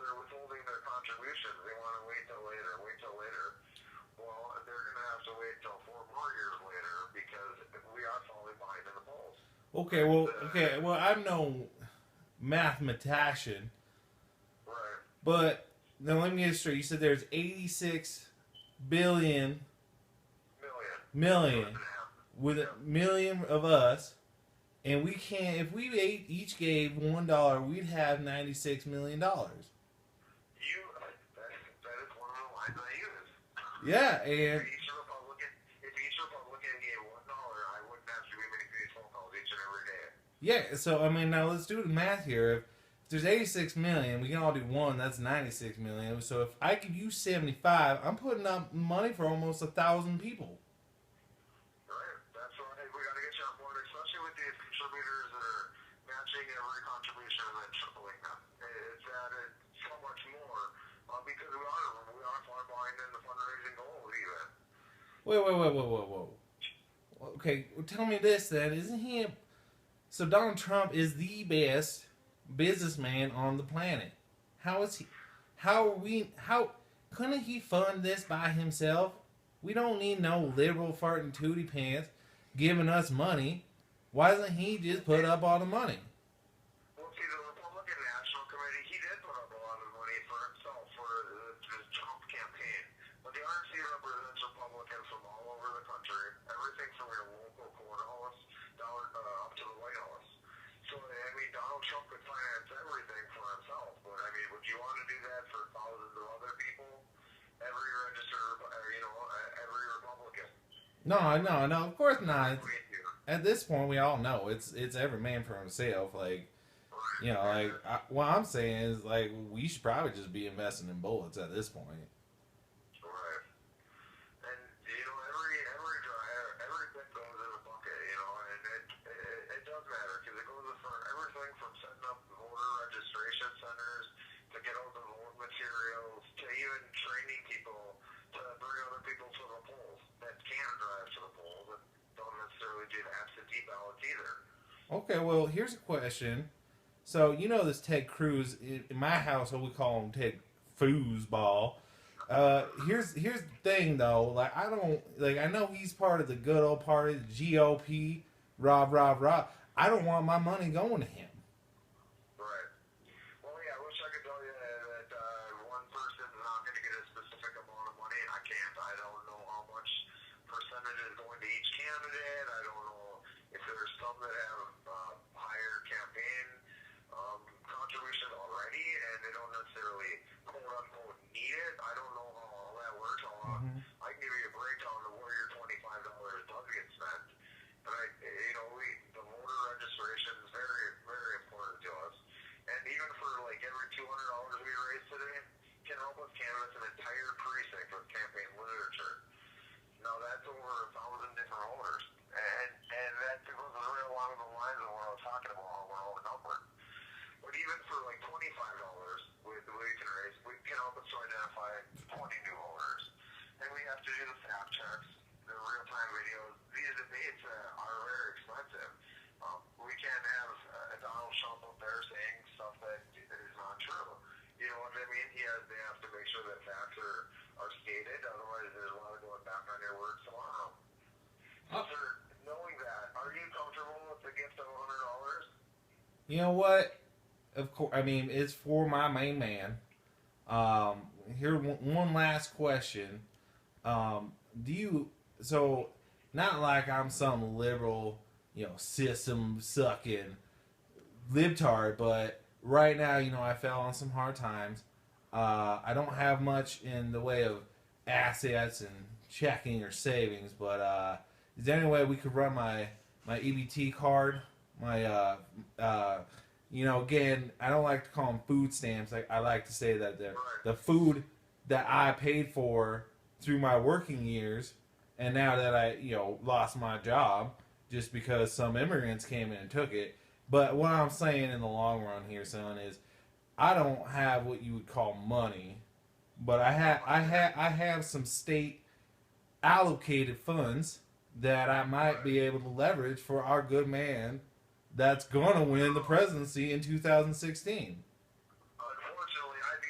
they're withholding their contributions. They want to wait till later, wait till later. Well, they're going to have to wait till 4 more years later because we are falling behind in the polls. Okay, well, I'm no mathematician, Right. but now let me get it straight. You said there's 86 billion Million. million with a million of us, and we can't. If we each gave $1, we'd have $96 million. That is one of the lines I use. Yeah, and If each Republican gave $1, I wouldn't have to be making these phone calls each and every day. yeah. So I mean, now let's do the math here. If there's 86 million, we can all do one. That's 96 million. So if I give you 75, I'm putting up money for almost 1,000 people. Right. That's why we got to get you on board, especially with these contributors that are matching every contribution and then tripling them. It's added so much more because we are far behind in the fundraising goals even. Whoa. Okay, well, tell me this then. Isn't he? So Donald Trump is the best businessman on the planet. How is he? How are we? How couldn't he fund this by himself? We don't need no liberal farting tootie pants giving us money. Why doesn't he just put up all the money? Well, see, the Republican National Committee, he did put up a lot of money for himself for the Trump campaign. But the RNC represents Republicans from all over the country, everything from your local courthouse down up to the White House. So, I mean, Donald Trump could finance everything for himself. But, I mean, would you want to do that for thousands of other people? Every registered, every Republican. No, of course not. At this point, we all know it's every man for himself. Like, what I'm saying is, like, we should probably just be investing in bullets at this point. Right. And, every bit goes in a bucket, and it does matter because it goes for everything from setting up voter registration centers to get all the vote materials to even training people to bring other people to the polls that can drive to the polls and don't necessarily do the absentee ballots either. Okay, well, here's a question. So this Ted Cruz in my household we call him Ted Foosball. Here's the thing though. Like I know he's part of the good old party, the GOP. Rah rah rah. I don't want my money going to him. Right. Well, yeah. I wish I could tell you that one person's not going to get a specific amount of money. I can't. I don't know how much percentage is going to each candidate. I don't know if there's some that have higher campaign contributions already, and they don't necessarily quote unquote need it. I don't know how all that works. I can give you a breakdown of where your $25 does get spent. And the voter registration is very, very important to us. And even for like every $200 we raise today, can help us canvass an entire precinct with campaign literature. Now that's over 1,000 different voters, and that goes right along the lines of what I was talking about, how we're outnumbered. But even for like $25, we can raise, we can help us to identify 20 new voters, and we have to do the fact checks, the real-time videos. These debates are very expensive. We can't have Donald Trump up there saying stuff that is not true. You know what I mean? They have to make sure that facts are stated. Otherwise, there's a lot of going back on your words tomorrow. So, sir, knowing that, are you comfortable with the gift of $100? You know what? Of course, I mean it's for my main man. Here, one last question. Do you so? Not like I'm some liberal, system sucking libtard, but right now, I fell on some hard times. I don't have much in the way of assets and checking or savings, but is there any way we could run my EBT card? Again, I don't like to call them food stamps. I like to say that the food that I paid for through my working years, and now that I lost my job just because some immigrants came in and took it. But what I'm saying in the long run here, son, is I don't have what you would call money, but I have some state allocated funds that I might be able to leverage for our good man that's gonna win the presidency in 2016. Unfortunately, I'd be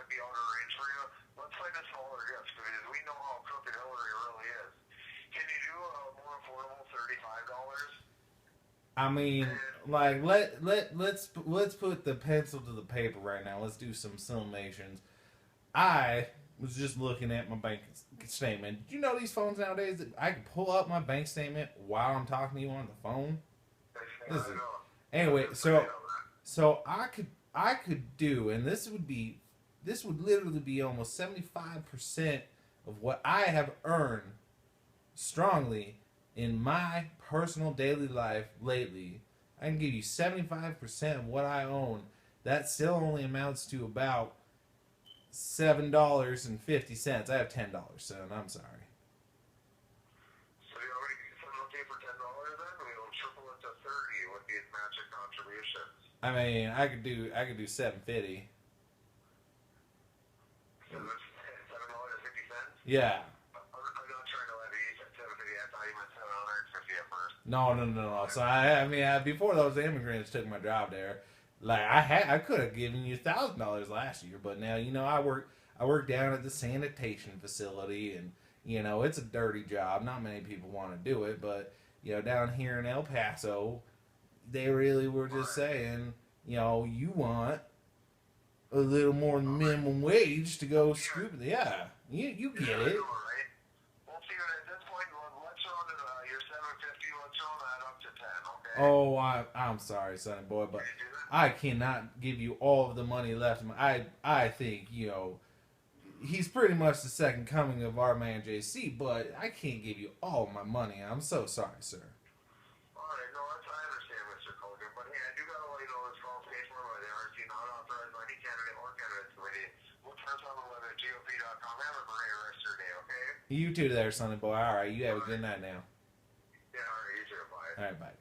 might be out of range for you. Let's find a smaller gift because we know how crooked Hillary really is. Can you do a more affordable $35? I mean, like let's put the pencil to the paper right now. Let's do some summations. I was just looking at my bank statement. Do you know these phones nowadays that I can pull up my bank statement while I'm talking to you on the phone? This is, anyway, so I could do, and this would literally be almost 75% of what I have earned strongly in my personal daily life lately. I can give you 75% of what I own. That still only amounts to about $7.50. I have $10, son. I'm sorry. So you already something okay for $10 then? We'll triple it to 30 with these matching contributions. I mean, I could do $7.50. So that's $7.50? Yeah. I'm not trying to let you said 750. I thought you meant 750 at first. No. So I mean, before those immigrants took my job there, like I could have given you $1,000 last year, but now I work down at the sanitation facility, and it's a dirty job. Not many people want to do it, but down here in El Paso, they really were just saying, you want a little more than minimum wage to go scoop it. Yeah, you get it. Well, see, at this point, let's round it. Your 750. Let's round that up to 10. Okay. Oh, I'm sorry, sonny boy, but I cannot give you all of the money left. I think he's pretty much the second coming of our man JC, but I can't give you all my money. I'm so sorry, sir. Alright, no, I understand, Mr. Colgan, but hey, I do gotta let you know this call is paid for by the RNC, not authorized by any candidate or candidates committee. Look for us on the web at GOP.com. Have a great rest of your day, okay? You too there, sonny boy. All right, you have a good night now. Yeah, alright, you too. Bye. All right, bye.